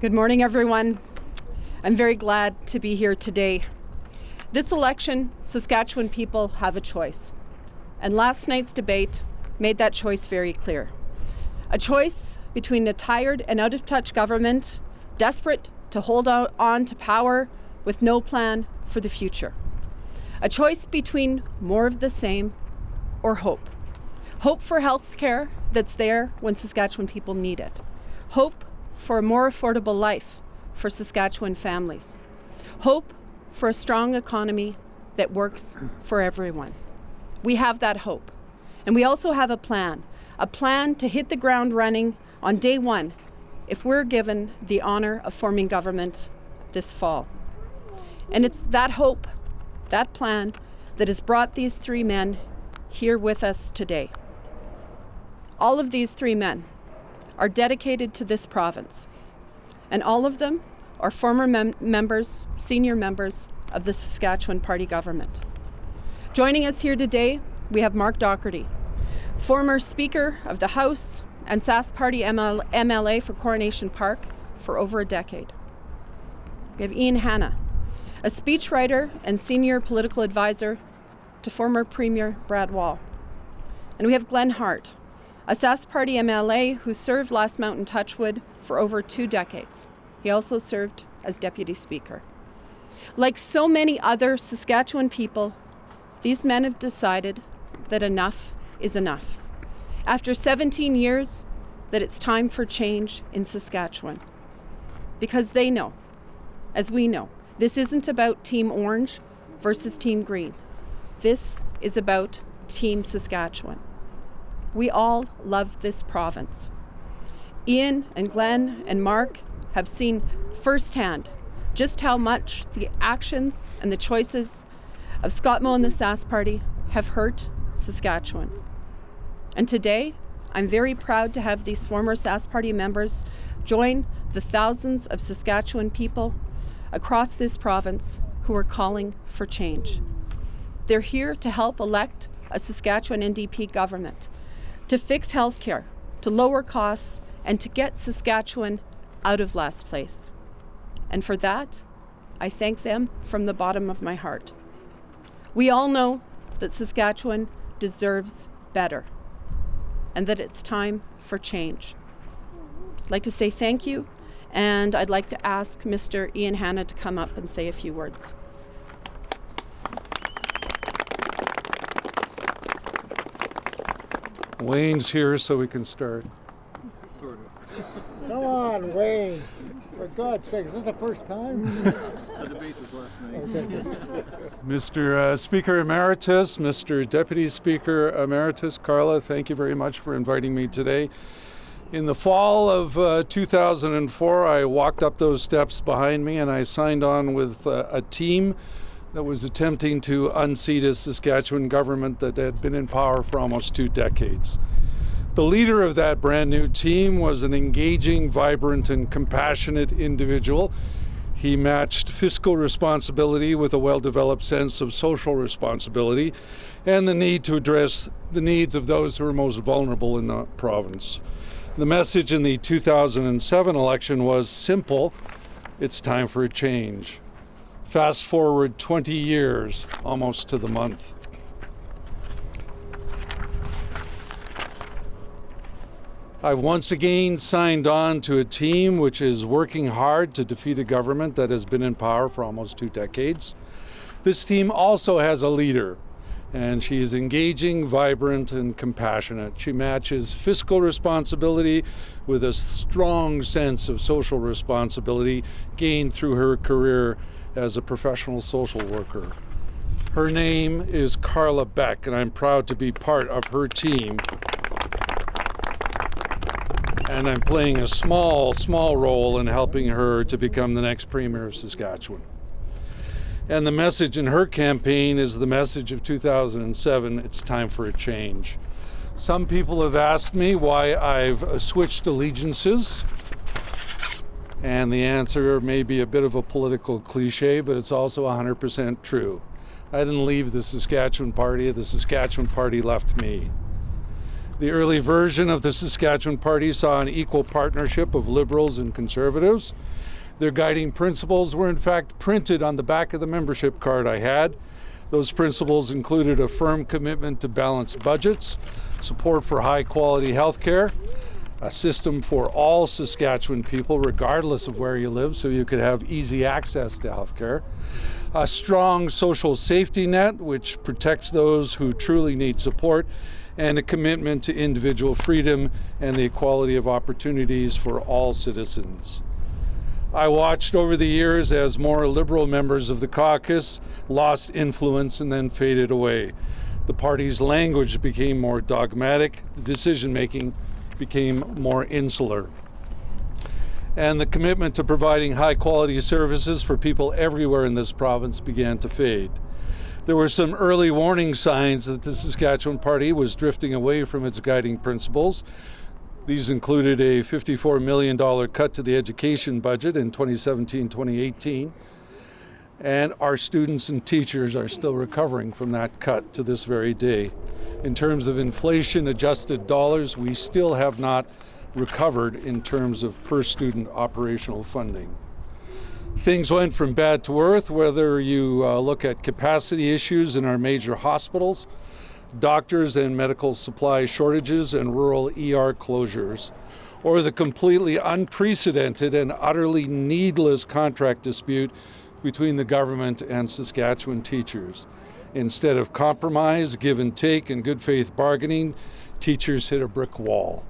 Good morning, everyone. I'm very glad to be here today. This election, Saskatchewan people have a choice. And last night's debate made that choice very clear. A choice between a tired and out-of-touch government, desperate to hold on to power with no plan for the future. A choice between more of the same or hope. Hope for health care that's there when Saskatchewan people need it. Hope for a more affordable life for Saskatchewan families. Hope for a strong economy that works for everyone. We have that hope. And we also have a plan to hit the ground running on day one if we're given the honor of forming government this fall. And it's that hope, that plan, that has brought these three men here with us today. All of these three men are dedicated to this province, and all of them are former members, senior members of the Saskatchewan Party government. Joining us here today, we have Mark Docherty, former Speaker of the House and Sask Party MLA for Coronation Park for over a decade. We have Ian Hanna, a speechwriter and senior political advisor to former Premier Brad Wall. And we have Glenn Hart, a Sask Party MLA who served Last Mountain Touchwood for over 2 decades. He also served as Deputy Speaker. Like so many other Saskatchewan people, these men have decided that enough is enough. After 17 years, that it's time for change in Saskatchewan. Because they know, as we know, this isn't about Team Orange versus Team Green. This is about Team Saskatchewan. We all love this province. Ian and Glenn and Mark have seen firsthand just how much the actions and the choices of Scott Moe and the Sask Party have hurt Saskatchewan. And today, I'm very proud to have these former Sask Party members join the thousands of Saskatchewan people across this province who are calling for change. They're here to help elect a Saskatchewan NDP government, to fix healthcare, to lower costs, and to get Saskatchewan out of last place. And for that, I thank them from the bottom of my heart. We all know that Saskatchewan deserves better and that it's time for change. I'd like to say thank you, and I'd like to ask Mr. Ian Hanna to come up and say a few words. Wayne's here, so we can start. Sort of. Come on, Wayne. For God's sake, is this the first time? The debate was last night. Mr. Speaker Emeritus, Mr. Deputy Speaker Emeritus, Carla, thank you very much for inviting me today. In the fall of 2004, I walked up those steps behind me and I signed on with a team that was attempting to unseat a Saskatchewan government that had been in power for almost 2 decades. The leader of that brand new team was an engaging, vibrant, and compassionate individual. He matched fiscal responsibility with a well-developed sense of social responsibility and the need to address the needs of those who are most vulnerable in the province. The message in the 2007 election was simple: it's time for a change. Fast forward 20 years, almost to the month. I've once again signed on to a team which is working hard to defeat a government that has been in power for almost 2 decades. This team also has a leader, and she is engaging, vibrant, and compassionate. She matches fiscal responsibility with a strong sense of social responsibility gained through her career as a professional social worker. Her name is Carla Beck, and I'm proud to be part of her team. And I'm playing a small role in helping her to become the next Premier of Saskatchewan. And the message in her campaign is the message of 2007, it's time for a change. Some people have asked me why I've switched allegiances. And the answer may be a bit of a political cliche, but it's also 100% true. I didn't leave the Saskatchewan Party left me. The early version of the Saskatchewan Party saw an equal partnership of Liberals and Conservatives. Their guiding principles were in fact printed on the back of the membership card I had. Those principles included a firm commitment to balanced budgets, support for high-quality health care, a system for all Saskatchewan people, regardless of where you live, so you could have easy access to health care, a strong social safety net, which protects those who truly need support, and a commitment to individual freedom and the equality of opportunities for all citizens. I watched over the years as more Liberal members of the caucus lost influence and then faded away. The party's language became more dogmatic, the decision-making became more insular. And the commitment to providing high-quality services for people everywhere in this province began to fade. There were some early warning signs that the Saskatchewan Party was drifting away from its guiding principles. These included a $54 million cut to the education budget in 2017-2018, and our students and teachers are still recovering from that cut to this very day. In terms of inflation-adjusted dollars, we still have not recovered in terms of per-student operational funding. Things went from bad to worse, whether you look at capacity issues in our major hospitals, doctors and medical supply shortages, and rural ER closures, or the completely unprecedented and utterly needless contract dispute between the government and Saskatchewan teachers. Instead of compromise, give and take, and good faith bargaining, teachers hit a brick wall.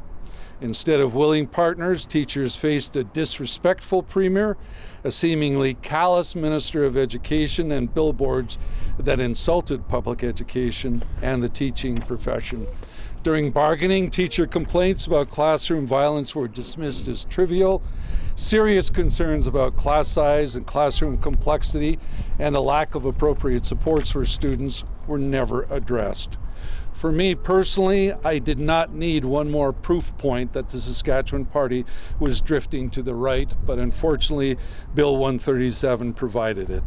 Instead of willing partners, teachers faced a disrespectful premier, a seemingly callous minister of education, and billboards that insulted public education and the teaching profession. During bargaining, teacher complaints about classroom violence were dismissed as trivial. Serious concerns about class size and classroom complexity and a lack of appropriate supports for students were never addressed. For me personally, I did not need one more proof point that the Saskatchewan Party was drifting to the right, but unfortunately, Bill 137 provided it.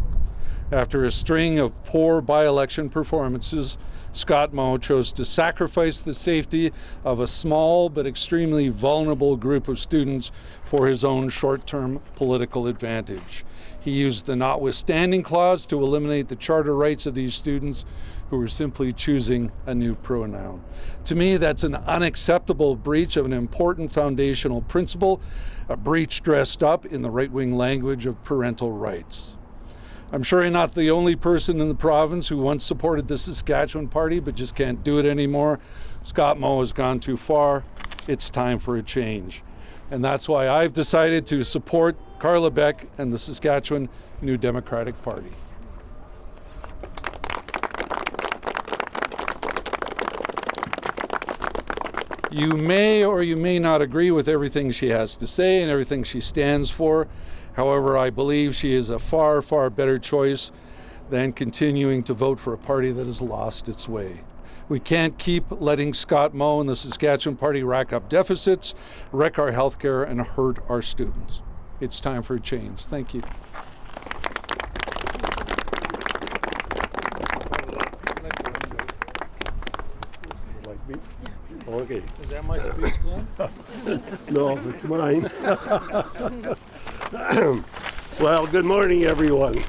After a string of poor by-election performances, Scott Moe chose to sacrifice the safety of a small but extremely vulnerable group of students for his own short-term political advantage. He used the notwithstanding clause to eliminate the charter rights of these students who were simply choosing a new pronoun. To me, that's an unacceptable breach of an important foundational principle, a breach dressed up in the right-wing language of parental rights. I'm sure I'm not the only person in the province who once supported the Saskatchewan Party but just can't do it anymore. Scott Moe has gone too far. It's time for a change. And that's why I've decided to support Carla Beck and the Saskatchewan New Democratic Party. You may or you may not agree with everything she has to say and everything she stands for. However, I believe she is a far, far better choice than continuing to vote for a party that has lost its way. We can't keep letting Scott Moe and the Saskatchewan Party rack up deficits, wreck our healthcare, and hurt our students. It's time for a change. Thank you. Like me? Okay. Is that my speech, Glenn? No, it's mine. Well, good morning, everyone.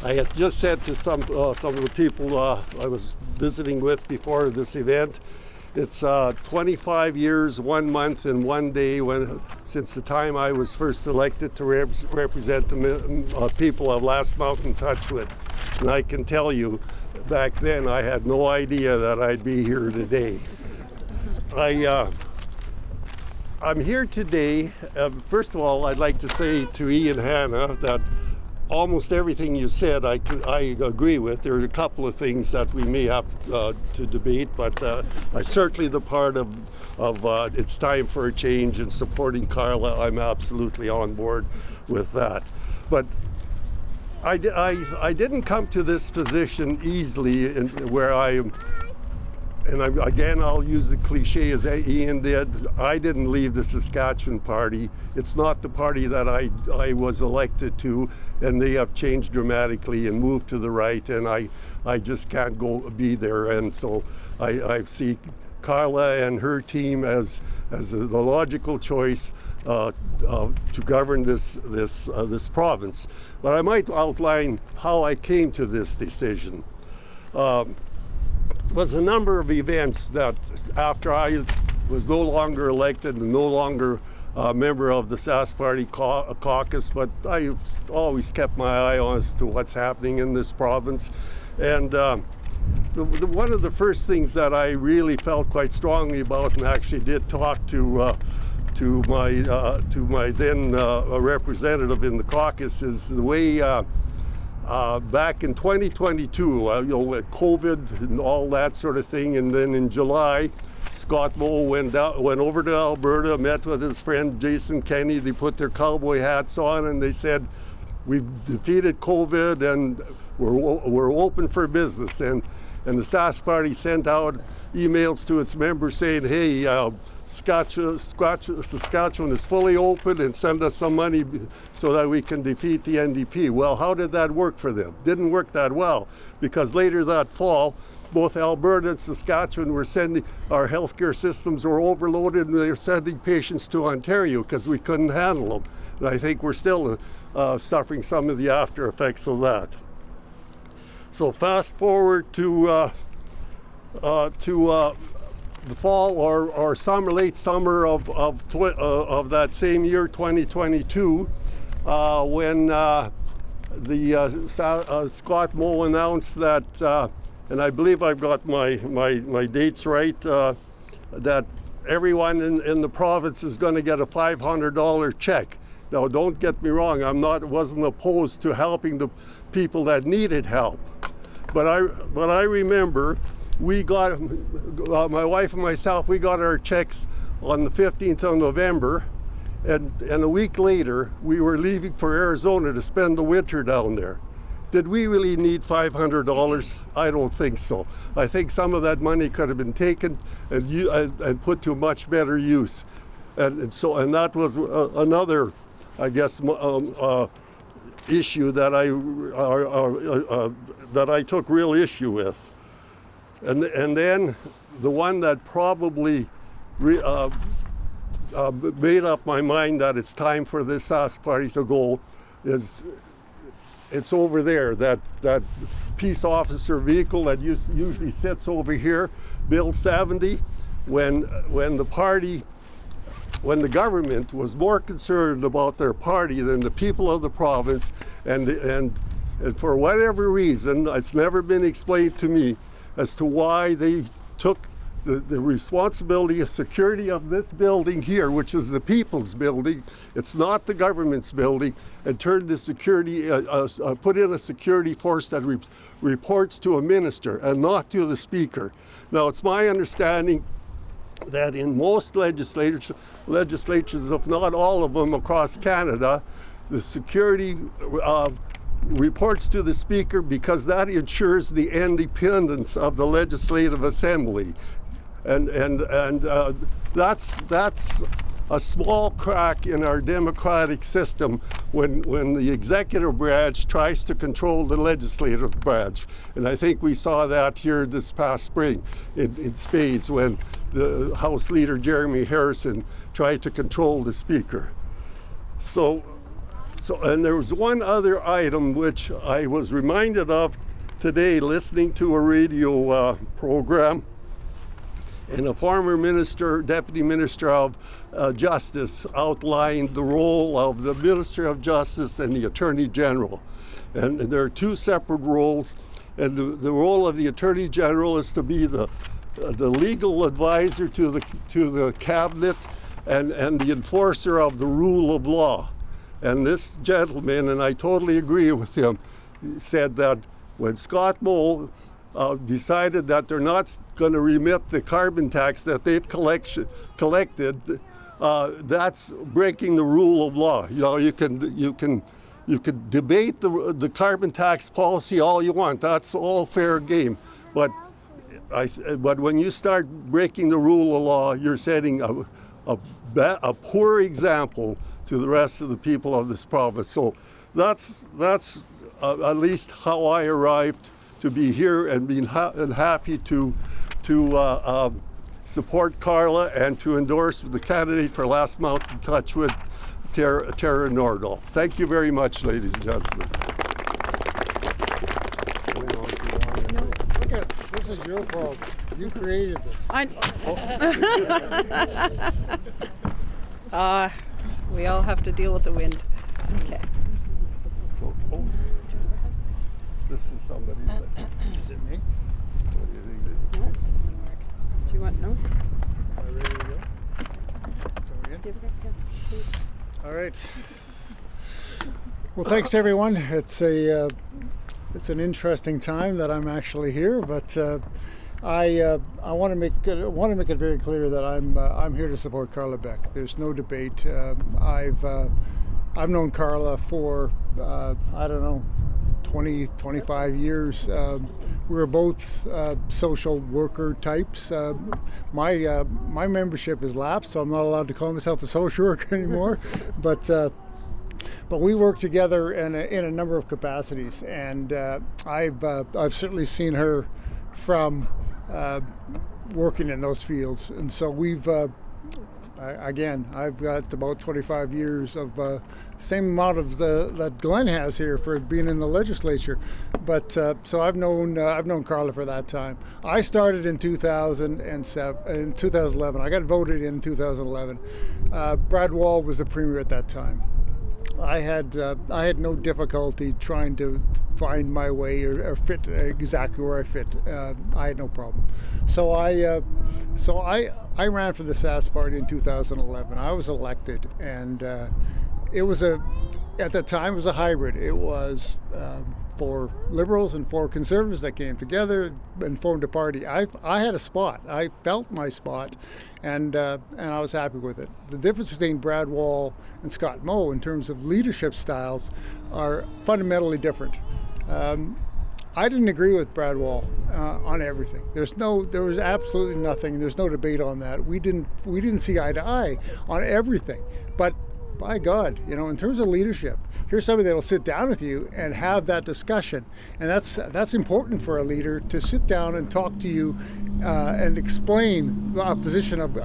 I had just said to some of the people I was visiting with before this event, it's 25 years, 1 month, and 1 day since the time I was first elected to represent the people of Last Mountain Touchwood. And I can tell you, back then I had no idea that I'd be here today. I'm here today. First of all, I'd like to say to Ian Hanna that almost everything you said I agree with. There are a couple of things that we may have to debate, but I certainly the part of it's time for a change and supporting Carla. I'm absolutely on board with that. But I didn't come to this position easily, where I am. And I'll use the cliche as Ian did. I didn't leave the Saskatchewan Party. It's not the party that I was elected to, and they have changed dramatically and moved to the right, and I just can't be there. And so I see Carla and her team as the logical choice to govern this province. But I might outline how I came to this decision. It was a number of events that after I was no longer elected and no longer a member of the Sask Party caucus, but I always kept my eye on as to what's happening in this province. And one of the first things that I really felt quite strongly about, and actually did talk to my then representative in the caucus, is the way back in 2022, with COVID and all that sort of thing, and then in July, Scott Moe went over to Alberta, met with his friend Jason Kenney. They put their cowboy hats on and they said, "We've defeated COVID and we're open for business." And the Sask Party sent out emails to its members saying, "Hey, Saskatchewan is fully open, and send us some money so that we can defeat the NDP." Well, how did that work for them? Didn't work that well, because later that fall, both Alberta and Saskatchewan were sending, our healthcare systems were overloaded, and they were sending patients to Ontario because we couldn't handle them. And I think we're still suffering some of the after effects of that. So fast forward to the fall or summer, late summer of that same year, 2022, when Scott Moe announced that, and I believe I've got my dates right, that everyone in the province is going to get a $500 check. Now, don't get me wrong, wasn't opposed to helping the people that needed help, but I remember we got, my wife and myself, we got our checks on the 15th of November, and a week later we were leaving for Arizona to spend the winter down there. Did we really need $500? I don't think so. I think some of that money could have been taken and put to much better use. And that was another, I guess, issue that I took real issue with. And then the one that probably made up my mind that it's time for this Sask Party to go is, it's over there, that peace officer vehicle that usually sits over here, Bill 70, when the government was more concerned about their party than the people of the province, and for whatever reason, it's never been explained to me as to why they took the responsibility of security of this building here, which is the people's building, it's not the government's building, and turned the security, put in a security force that reports to a minister and not to the speaker. Now, it's my understanding that in most legislatures, if not all of them across Canada, the security reports to the speaker because that ensures the independence of the legislative assembly. And that's a small crack in our democratic system when the executive branch tries to control the legislative branch. And I think we saw that here this past spring in spades when the House Leader Jeremy Harrison tried to control the speaker. So and there was one other item which I was reminded of today listening to a radio program, and a former deputy minister of justice outlined the role of the minister of justice and the attorney general. And there are two separate roles, and the role of the attorney general is to be the legal advisor to the cabinet and the enforcer of the rule of law. And this gentleman, and I totally agree with him, said that when Scott Moe decided that they're not going to remit the carbon tax that they've collected, that's breaking the rule of law. You know, you can debate the carbon tax policy all you want. That's all fair game. But when you start breaking the rule of law, you're setting a poor example to the rest of the people of this province. So that's at least how I arrived to be here and being happy to support Carla, and to endorse the candidate for Last Mountain Touchwood, Tara Nordal. Thank you very much, ladies and gentlemen. Look at this is your problem. You created this. We all have to deal with the wind. Okay. So, this is somebody that. Is it me? What do you think? Do you want notes? Am I ready to go? Going in? All right. Well, thanks to everyone. It's an interesting time that I'm actually here, but I want to make it very clear that I'm here to support Carla Beck. There's no debate. I've known Carla for I don't know, 20, 25 years. We were both social worker types. My membership is lapsed, so I'm not allowed to call myself a social worker anymore. But we work together in a number of capacities, and I've certainly seen her from working in those fields, and so I've got about 25 years of same amount of that Glenn has here for being in the legislature, but so I've known Carla for that time. I started in 2011. I got voted in 2011. Brad Wall was the premier at that time. I had no difficulty trying to find my way or fit exactly where I fit. I had no problem. So I ran for the Sask Party in 2011. I was elected, and at the time it was a hybrid. It was for Liberals and for Conservatives that came together and formed a party. I had a spot. I felt my spot, and I was happy with it. The difference between Brad Wall and Scott Moe in terms of leadership styles are fundamentally different. I didn't agree with Brad Wall on everything. There was absolutely nothing. There's no debate on that. We didn't see eye to eye on everything, but by God, in terms of leadership, here's somebody that'll sit down with you and have that discussion, and that's important for a leader, to sit down and talk to you and explain a position of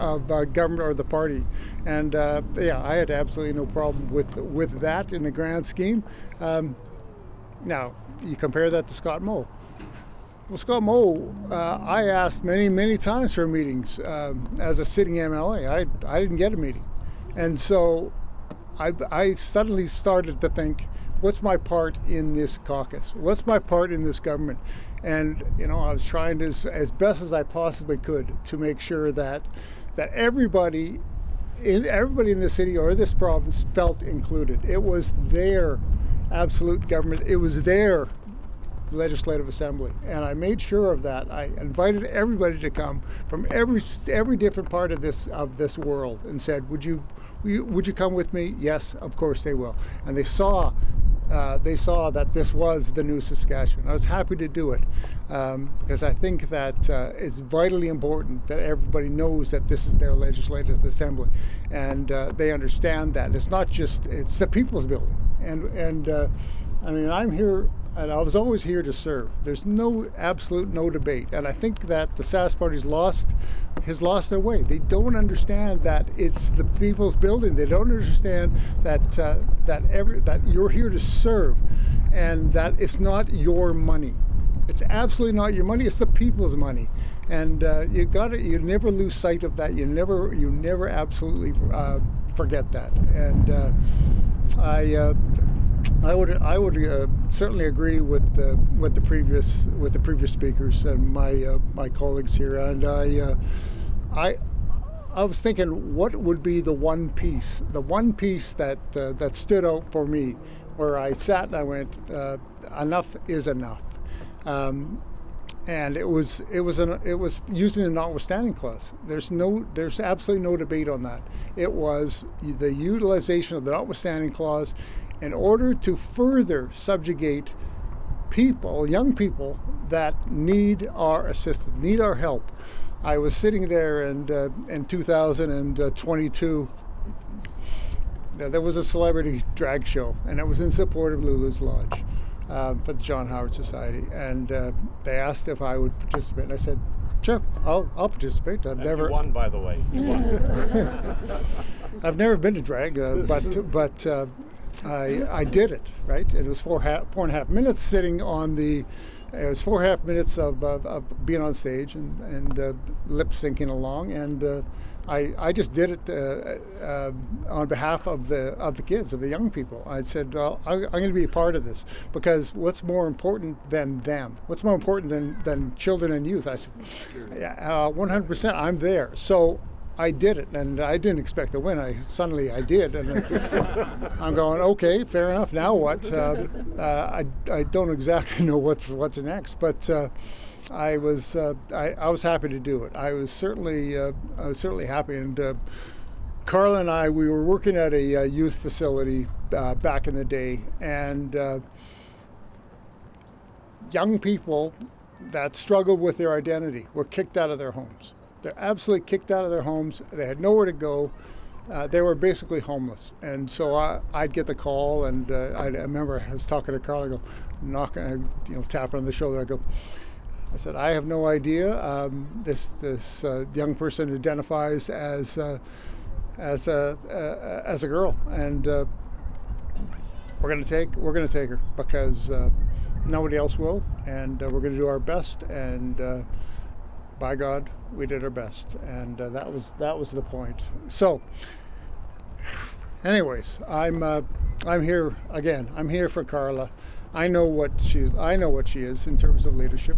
government or the party. And I had absolutely no problem with that in the grand scheme. Now you compare that to Scott Moe. Well, Scott Moe, I asked many times for meetings as a sitting MLA. I didn't get a meeting, and so I suddenly started to think, what's my part in this caucus? What's my part in this government? And I was trying to, as best as I possibly could, to make sure that everybody in the city or this province felt included. It was their absolute government. It was their legislative assembly, and I made sure of that. I invited everybody to come from every different part of this world, and said, would you come with me? Yes, of course they will. And they saw that this was the new Saskatchewan. I was happy to do it because I think that it's vitally important that everybody knows that this is their legislative assembly, and they understand that it's the people's building. And I'm here. And I was always here to serve. There's absolute no debate. And I think that the Sask Party has lost their way. They don't understand that it's the people's building. They don't understand that you're here to serve, and that it's not your money. It's absolutely not your money. It's the people's money, and you never lose sight of that. You never absolutely forget that. And I would certainly agree with the previous speakers and my colleagues here, and I was thinking, what would be the one piece that stood out for me, where I sat and I went, enough is enough, and it was using the notwithstanding clause. There's absolutely no debate on that. It was the utilization of the notwithstanding clause in order to further subjugate young people that need our assistance, need our help. I was sitting there, and in 2022, there was a celebrity drag show, and it was in support of Lulu's Lodge for the John Howard Society. And they asked if I would participate, and I said, Sure, I'll participate. And you won, by the way. You won. I've never been to drag, but I did it, right? It was 4.5 minutes sitting on the. It was 4.5 minutes of being on stage and lip syncing along, and I just did it on behalf of the kids, of the young people. I said, well, I'm going to be a part of this, because what's more important than them? What's more important than children and youth? I said, 100%, I'm there. So I did it, and I didn't expect to win. Suddenly I did, and I'm going, okay, fair enough. Now what? I don't exactly know what's next, but I was happy to do it. I was certainly happy, and Carla and I, we were working at a youth facility back in the day, and young people that struggled with their identity were kicked out of their homes. They're absolutely kicked out of their homes. They had nowhere to go. They were basically homeless. And so I'd get the call, and I remember I was talking to Carla, I go, tapping on the shoulder. I said, I have no idea. This young person identifies as a girl, and we're going to take her, because nobody else will, and we're going to do our best, and by God, we did our best, and that was the point. So, anyways, I'm here again. I'm here for Carla. I know what she is in terms of leadership.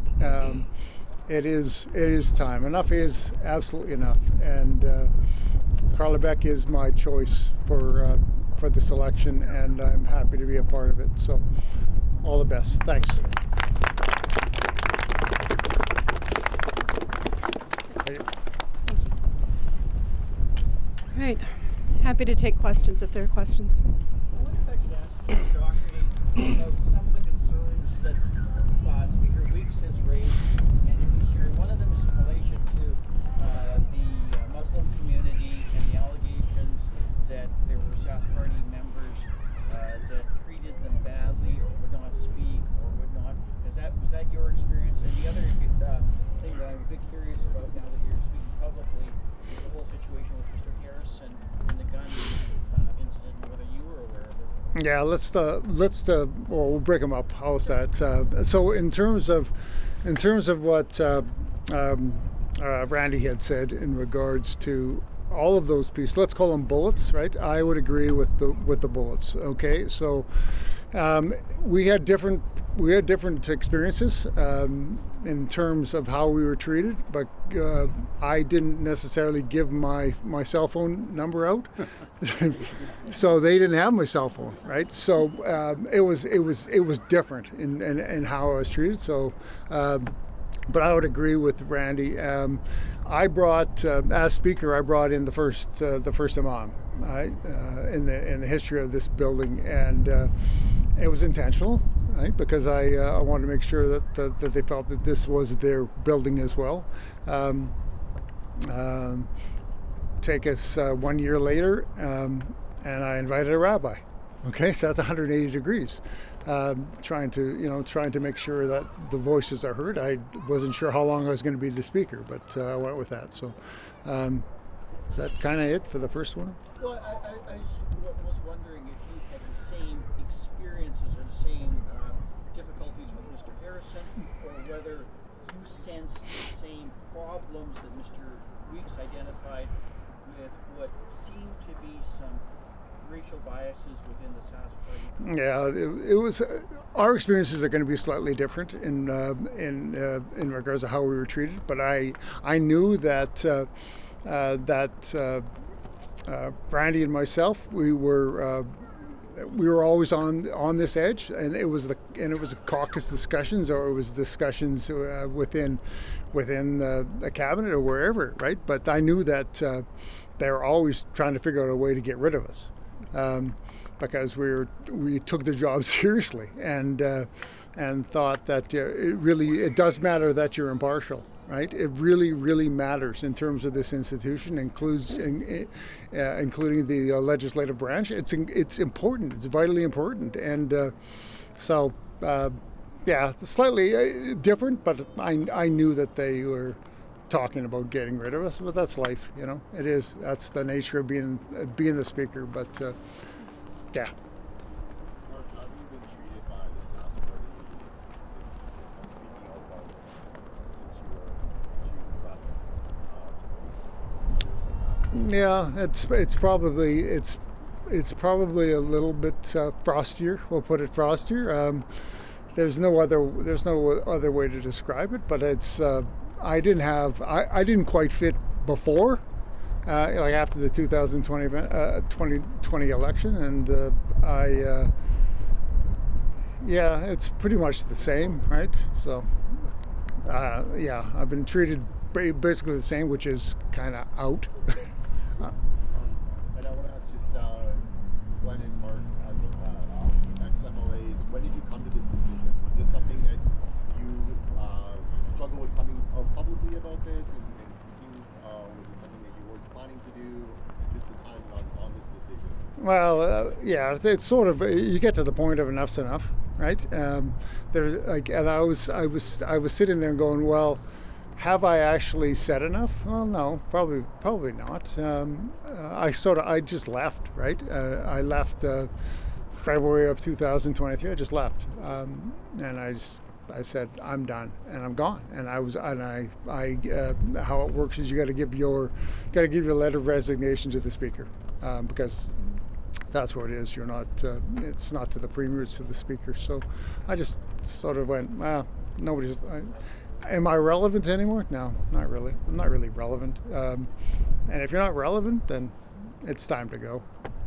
It is time. Enough is absolutely enough, and Carla Beck is my choice for this election, and I'm happy to be a part of it. So, all the best. Thanks. All right. Happy to take questions if there are questions. I wonder if I could ask you, Dr. about some of the concerns that Speaker Weeks has raised, and if you share, one of them is in relation to the Muslim community and the allegations that there were Sask Party members that treated them badly or would not speak or would not. Was that your experience? And the other thing that I'm a bit curious about now that you're speaking publicly is the whole situation with Mr. Harrison and the gun incident, and whether you were aware of it. Yeah, we'll break them up. How's that? So in terms of what Randy had said in regards to all of those pieces, let's call them bullets, right? I would agree with the bullets. Okay, so we had different experiences in terms of how we were treated, but I didn't necessarily give my cell phone number out, so they didn't have my cell phone, right? So it was different in how I was treated. So, but I would agree with Randy. I brought, as speaker, I brought in the first imam, right, in the history of this building, and it was intentional, right, because I wanted to make sure that they felt that this was their building as well. Take us 1 year later, and I invited a rabbi. Okay, so that's 180 degrees. Trying to make sure that the voices are heard. I wasn't sure how long I was going to be the speaker, but I went with that. So, is that kind of it for the first one? Well, I just was wondering if you had the same experiences or the same difficulties with Mr. Harrison, or whether you sensed the same problems that Mr. Weeks identified with what seemed to be some racial biases within the Sask Party. Yeah, it was. Our experiences are going to be slightly different in regards to how we were treated. But I knew that Randy and myself, we were always on this edge, and it was a caucus discussions, or it was discussions within the cabinet or wherever, right? But I knew that they were always trying to figure out a way to get rid of us. Because we took the job seriously, and thought that it does matter that you're impartial, right? It really matters in terms of this institution, including the legislative branch. It's important. It's vitally important, and so slightly different. But I knew that they were talking about getting rid of us, but that's life, you know. It is. That's the nature of being the speaker. But yeah. Mark, how have you been treated by the Sask Party since you left? Yeah, it's probably a little bit frostier. We'll put it frostier. There's no other way to describe it. But it's I didn't quite fit before, like after the 2020 election, and yeah, it's pretty much the same, right? So yeah, I've been treated basically the same, which is kind of out. And I want to ask just Glenn and Mark, as ex-MLAs, when did you come to this decision? Was this something that you struggled with coming out publicly about this and speaking? Was it something that you were planning to do? Just the time on this decision? Well, yeah, it's sort of, you get to the point of enough's enough, right? There's like, and I was sitting there going, well, have I actually said enough? Well, no, probably not. I just left, right? I left February of 2023. I just left, and I said I'm done and I'm gone. And I how it works is you got to give your letter of resignation to the speaker, because that's what it is. You're not. It's not to the premier. It's to the speaker. So I just sort of went, well, nobody's. Am I relevant anymore? No, not really. I'm not really relevant. And if you're not relevant, then it's time to go,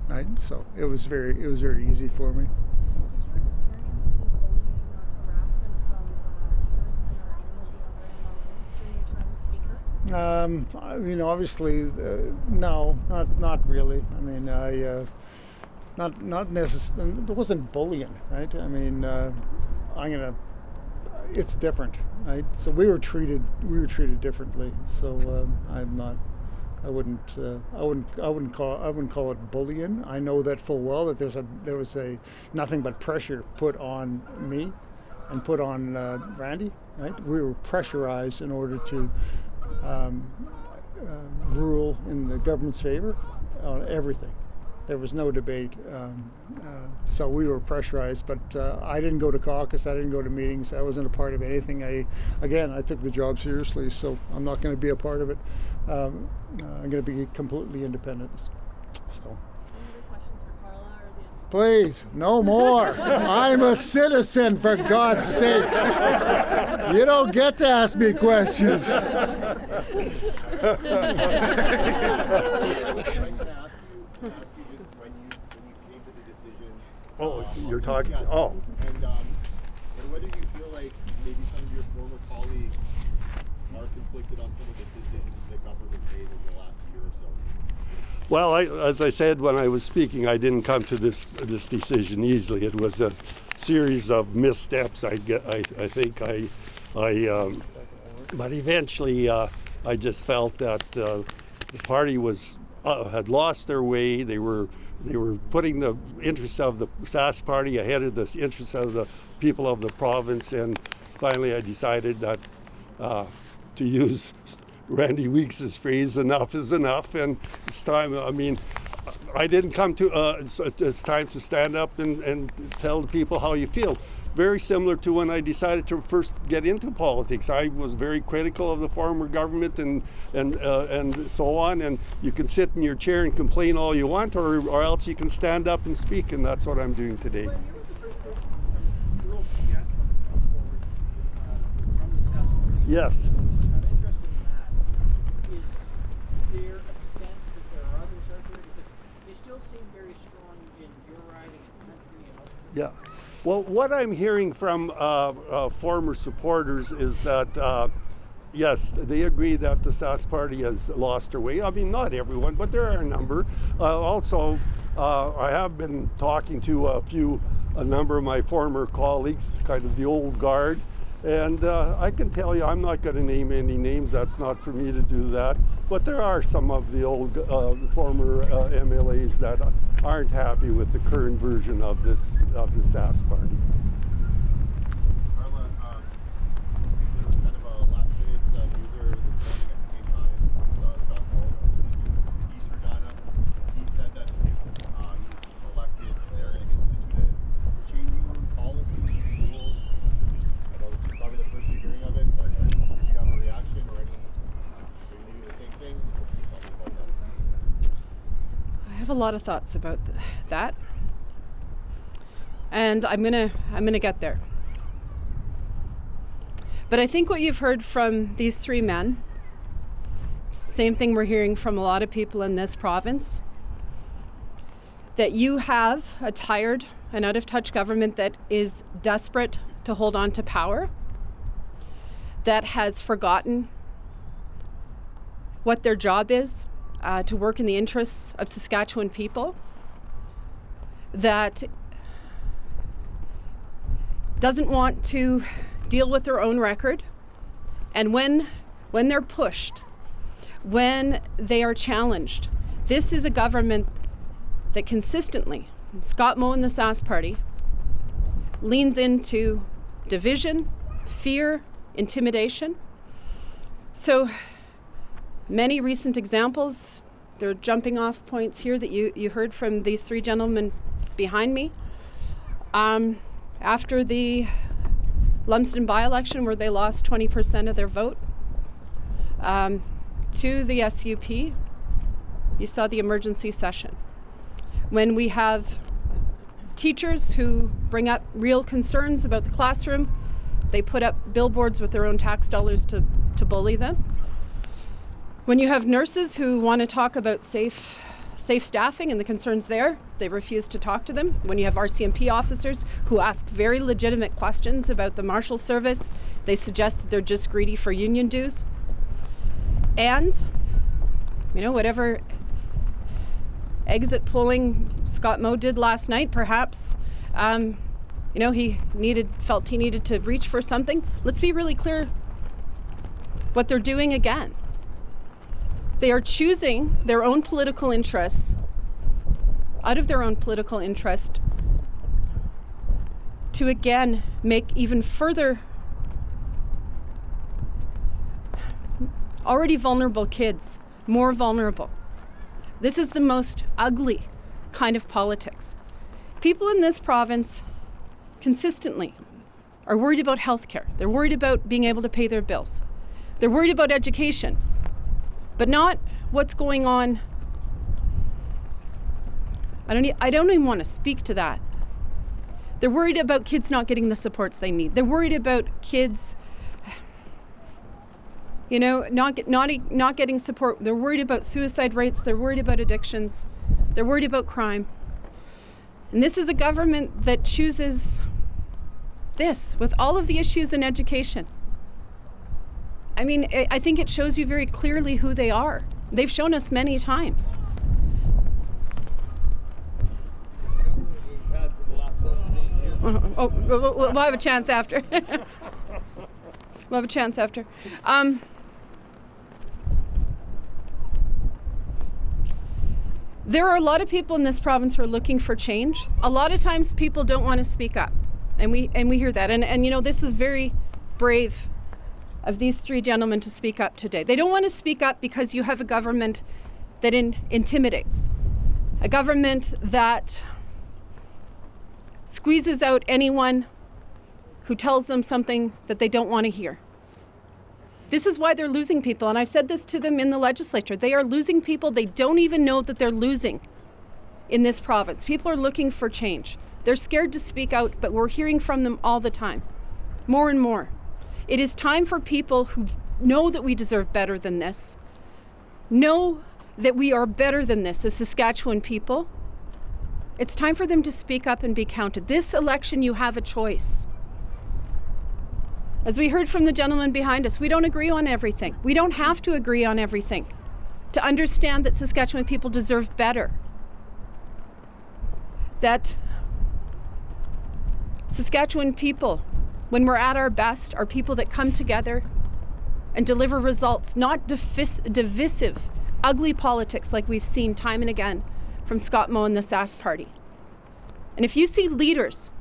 right? So it was very easy for me. Did you experience any bullying or harassment from Harrison or any of the other MLAs during your time as speaker? You know, obviously, no, not really. I mean, not necessarily. There wasn't bullying, right? I mean, it's different, right? So we were treated differently. So I wouldn't call it bullying. I know that full well that there was nothing but pressure put on me and put on Randy, right? We were pressurized in order to rule in the government's favor on everything. There was no debate, so we were pressurized. But I didn't go to caucus. I didn't go to meetings. I wasn't a part of anything. I took the job seriously, so I'm not going to be a part of it. I'm going to be completely independent. So. Any other questions for Carla or the? Please, no more. I'm a citizen, for God's sakes. You don't get to ask me questions. Ask you just when you came to the decision. Oh, you're talking. Yes, Oh. And whether you feel like maybe some of your former colleagues are conflicted on some of the decisions the government's made in the last year or so. Well, as I said when I was speaking, I didn't come to this decision easily. It was a series of missteps. But eventually, I just felt that the party had lost their way. They were putting the interests of the Sask Party ahead of the interests of the people of the province. And finally, I decided that to use Randy Weeks's phrase, enough is enough, and it's time. I mean, I didn't come to. It's time to stand up and tell the people how you feel. Very similar to when I decided to first get into politics. I was very critical of the former government and so on. And you can sit in your chair and complain all you want, or else you can stand up and speak, and that's what I'm doing today. Glenn, you were the first person from rural Saskatchewan to come forward from the Sask Party. Yes. I'm interested in that. Is there a sense that there are others out there? Because they still seem very strong in your riding and country and other. Yeah. Well, what I'm hearing from former supporters is that, yes, they agree that the Sask Party has lost their way. I mean, not everyone, but there are a number. Also, I have been talking to a number of my former colleagues, kind of the old guard, and I can tell you, I'm not going to name any names. That's not for me to do that. But there are some of the old former MLAs that aren't happy with the current version of the Sask Party. Carla, there was kind of a last-minute user this morning a lot of thoughts about that. And I'm gonna get there. But I think what you've heard from these three men, same thing we're hearing from a lot of people in this province, that you have a tired and out-of-touch government that is desperate to hold on to power, that has forgotten what their job is, to work in the interests of Saskatchewan people, that doesn't want to deal with their own record, and when they're pushed, when they are challenged, this is a government that consistently, Scott Moe and the Sask Party, leans into division, fear, intimidation. So many recent examples, there are jumping off points here that you heard from these three gentlemen behind me. After the Lumsden by-election, where they lost 20% of their vote, to the SUP, you saw the emergency session. When we have teachers who bring up real concerns about the classroom, they put up billboards with their own tax dollars to bully them. When you have nurses who want to talk about safe staffing and the concerns there, they refuse to talk to them. When you have RCMP officers who ask very legitimate questions about the Marshal Service, they suggest that they're just greedy for union dues. And, whatever exit polling Scott Moe did last night, perhaps, he felt he needed to reach for something. Let's be really clear what they're doing again. They are choosing their own political interests, out of their own political interest, to again make even further already vulnerable kids more vulnerable. This is the most ugly kind of politics. People in this province consistently are worried about healthcare. They're worried about being able to pay their bills. They're worried about education, but not what's going on. I don't even want to speak to that. They're worried about kids not getting the supports they need. They're worried about kids, not getting support. They're worried about suicide rates. They're worried about addictions. They're worried about crime. And this is a government that chooses this with all of the issues in education. I think it shows you very clearly who they are. They've shown us many times. We'll have a chance after. We'll have a chance after. There are a lot of people in this province who are looking for change. A lot of times people don't want to speak up, and we hear that. And this is very brave of these three gentlemen to speak up today. They don't want to speak up because you have a government that intimidates, a government that squeezes out anyone who tells them something that they don't want to hear. This is why they're losing people, and I've said this to them in the legislature. They are losing people they don't even know that they're losing in this province. People are looking for change. They're scared to speak out, but we're hearing from them all the time, more and more. It is time for people who know that we deserve better than this, know that we are better than this as Saskatchewan people. It's time for them to speak up and be counted. This election, you have a choice. As we heard from the gentleman behind us, we don't agree on everything. We don't have to agree on everything to understand that Saskatchewan people deserve better. That Saskatchewan people, when we're at our best, are people that come together and deliver results, not divisive, ugly politics like we've seen time and again from Scott Moe and the Sask Party. And if you see leaders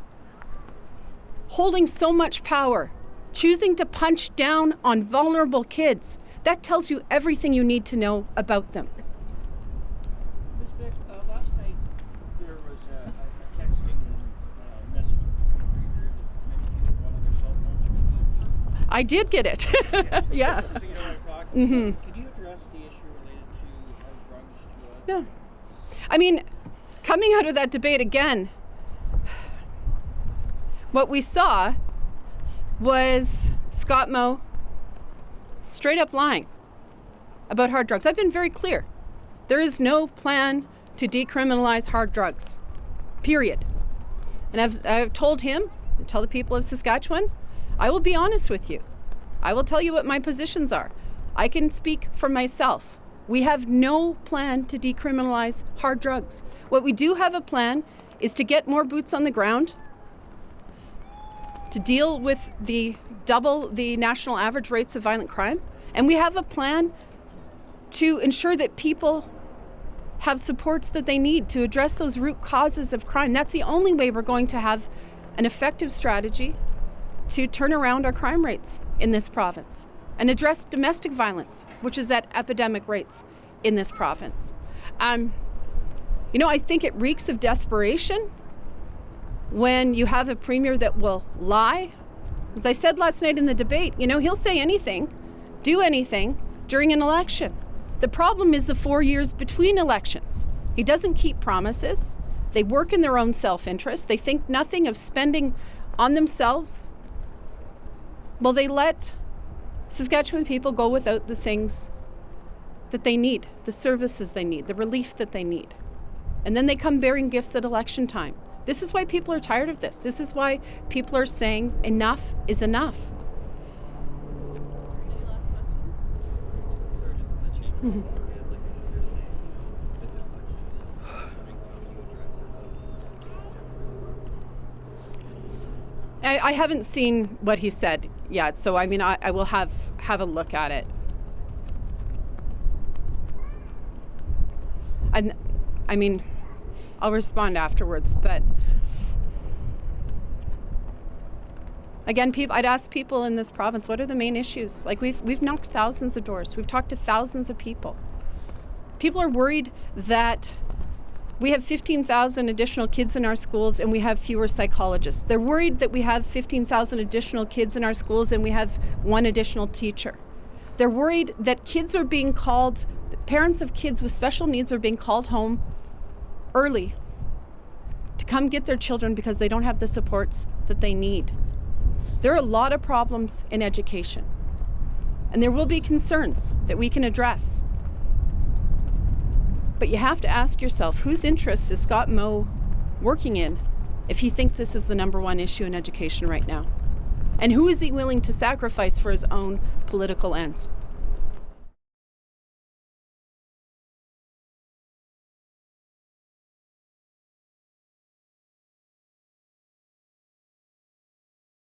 holding so much power, choosing to punch down on vulnerable kids, that tells you everything you need to know about them. Ms. Beck, last night there was a texting message. Many people on their cell phones. I did get it. Yeah. So you know what I'm talking about. Mm-hmm. Could you address the issue related to our drugs to Yeah. I mean, coming out of that debate again, what we saw was Scott Moe straight up lying about hard drugs. I've been very clear. There is no plan to decriminalize hard drugs, period. And I've told him and tell the people of Saskatchewan, I will be honest with you. I will tell you what my positions are. I can speak for myself. We have no plan to decriminalize hard drugs. What we do have a plan is to get more boots on the ground, to deal with the double the national average rates of violent crime. And we have a plan to ensure that people have supports that they need to address those root causes of crime. That's the only way we're going to have an effective strategy to turn around our crime rates in this province and address domestic violence, which is at epidemic rates in this province. I think it reeks of desperation when you have a premier that will lie. As I said last night in the debate, he'll say anything, do anything during an election. The problem is the 4 years between elections. He doesn't keep promises. They work in their own self-interest. They think nothing of spending on themselves. Well, they let Saskatchewan people go without the things that they need, the services they need, the relief that they need. And then they come bearing gifts at election time. This is why people are tired of this. This is why people are saying enough is enough. I haven't seen what he said yet, so I will have a look at it. And I'll respond afterwards, but again, I'd ask people in this province, what are the main issues? Like we've knocked thousands of doors. We've talked to thousands of people. People are worried that we have 15,000 additional kids in our schools and we have fewer psychologists. They're worried that we have 15,000 additional kids in our schools and we have one additional teacher. They're worried that kids are being called, parents of kids with special needs are being called home early to come get their children because they don't have the supports that they need. There are a lot of problems in education, and there will be concerns that we can address. But you have to ask yourself, whose interest is Scott Moe working in if he thinks this is the number one issue in education right now? And who is he willing to sacrifice for his own political ends?